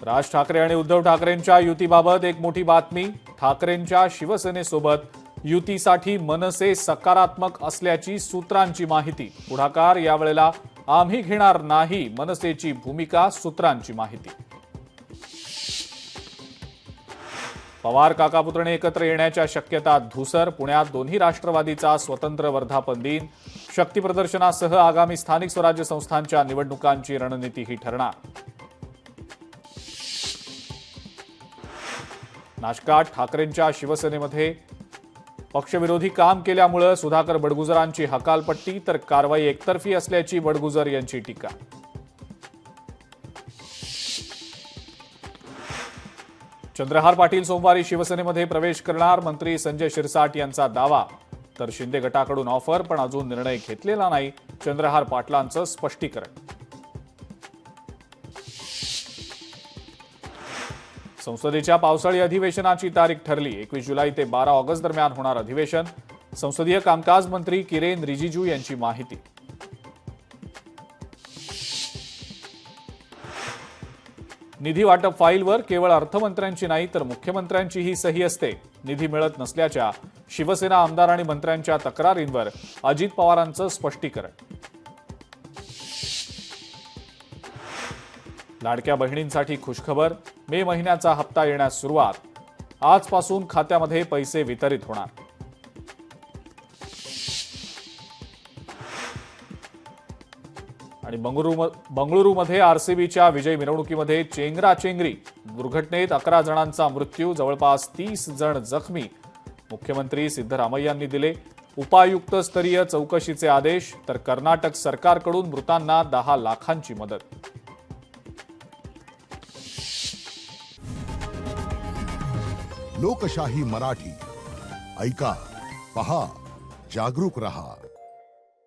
राज ठाकरे आणि उद्धव ठाकरेंच्या युतीबाबत एक मोठी बातमी। ठाकरेंच्या शिवसेनेसोबत युतीसाठी मनसे सकारात्मक असल्याची सूत्रांची माहिती। पुढाकार यावेळेला आम्ही घेणार नाही, मनसेची भूमिका, सूत्रांची माहिती। पवार काकापुतणे एकत्र येण्याच्या शक्यता धुसर। पुण्यात दोन्ही राष्ट्रवादीचा स्वतंत्र वर्धापन दिन। शक्ती प्रदर्शनासह आगामी स्थानिक स्वराज्य संस्थांच्या निवडणुकांची रणनीतीही ठरणार। नाशकात ठाकरेंच्या शिवसेनेमध्ये पक्षविरोधी काम केल्यामुळे सुधाकर बडगुजरांची हकालपट्टी, तर कारवाई एकतर्फी असल्याची बडगुजर यांची टीका। चंद्रहार पाटील सोमवारी शिवसेनेमध्ये प्रवेश करणार, मंत्री संजय शिरसाट यांचा दावा। तर शिंदे गटाकडून ऑफर, पण अजून निर्णय घेतलेला नाही, चंद्रहार पाटलांचं स्पष्टीकरण। संसदेच्या पावसाळी अधिवेशनाची तारीख ठरली। 21 जुलै ते 12 ऑगस्ट दरम्यान होणार अधिवेशन। संसदीय कामकाज मंत्री किरेन रिजिजू यांची माहिती। निधी वाटप फाईलवर केवळ अर्थमंत्र्यांची नाही तर मुख्यमंत्र्यांचीही सही असते। निधी मिळत नसल्याच्या शिवसेना आमदार आणि मंत्र्यांच्या तक्रारींवर अजित पवारांचं स्पष्टीकरण। लाडक्या बहिणींसाठी खुशखबर, मे महिन्याचा हप्ता येण्यास सुरुवात। आजपासून खात्यामध्ये पैसे वितरित होणार। आणि बंगळुरूमध्ये आरसीबीच्या विजय मिरवणुकीमध्ये चेंगराचेंगरी। दुर्घटनेत 11 जणांचा मृत्यू, जवळपास 30 जण जखमी। मुख्यमंत्री सिद्धरामय्यांनी दिले उपायुक्त स्तरीय चौकशीचे आदेश, तर कर्नाटक सरकारकडून मृतांना 10 लाखांची मदत। लोकशाही मराठी ऐका, पहा, जागरूक रहा।